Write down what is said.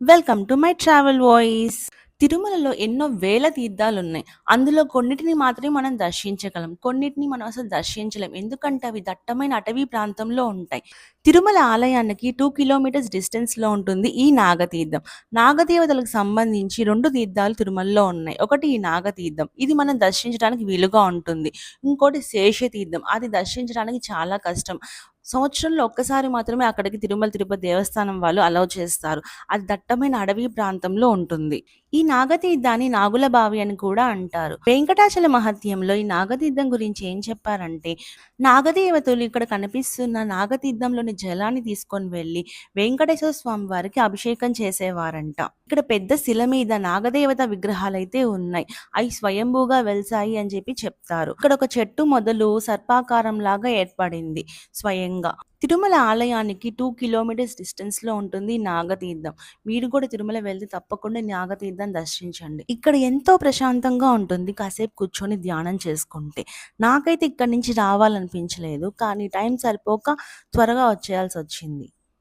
Welcome to my travel voice. తిరుమలలో ఎన్నో వేల తీర్థాలున్నాయి. అందులో కొన్నిటిని మాత్రమే మనం దర్శించగలం. కొన్నిటిని మనం అసలు దర్శించలేం. ఎందుకంటే అవి దట్టమైన అటవీ ప్రాంతంలో ఉంటాయి. తిరుమల ఆలయానికి 2 కిలోమీటర్స్ డిస్టెన్స్‌లో ఉంటుంది ఈ నాగతీర్థం. నాగదేవతలకు సంబంధించి 2 తీర్థాలు తిరుమలలో ఉన్నాయి. ఒకటి ఈ నాగతీర్థం. ఇది మనం దర్శించడానికి వీలుగా ఉంటుంది. ఇంకోటి శేషతీర్థం. అది దర్శించడానికి చాలా కష్టం. సంవత్సరంలో ఒక్కసారి మాత్రమే అక్కడికి తిరుమల తిరుపతి దేవస్థానం వాళ్ళు అలౌ చేస్తారు. అది దట్టమైన అడవి ప్రాంతంలో ఉంటుంది. ఈ నాగతీర్థాన్ని నాగుల బావి అని కూడా అంటారు. వెంకటాచల మహత్యంలో ఈ నాగతీర్థం గురించి ఏం చెప్పారంటే, నాగదేవతలు ఇక్కడ కనిపిస్తున్న నాగతీర్థంలోని జలాన్ని తీసుకొని వెళ్ళి వెంకటేశ్వర స్వామి వారికి అభిషేకం చేసేవారంట. ఇక్కడ పెద్ద శిల మీద నాగదేవత విగ్రహాలైతే ఉన్నాయి. అవి స్వయంభూగా వెలిసాయి అని చెప్పి చెప్తారు. ఇక్కడ ఒక చెట్టు మొదలు సర్పాకారం లాగా ఏర్పడింది స్వయంగా. తిరుమల ఆలయానికి 2 కిలోమీటర్స్ డిస్టెన్స్‌లో ఉంటుంది ఈ నాగతీర్థం. మీరు కూడా తిరుమల వెళ్తే తప్పకుండా ఈ నాగతీర్థం దర్శించండి. ఇక్కడ ఎంతో ప్రశాంతంగా ఉంటుంది కాసేపు కూర్చొని ధ్యానం చేసుకుంటే. నాకైతే ఇక్కడి నుంచి రావాలనిపించలేదు. కానీ టైం సరిపోక త్వరగా వచ్చేయాల్సొచ్చింది.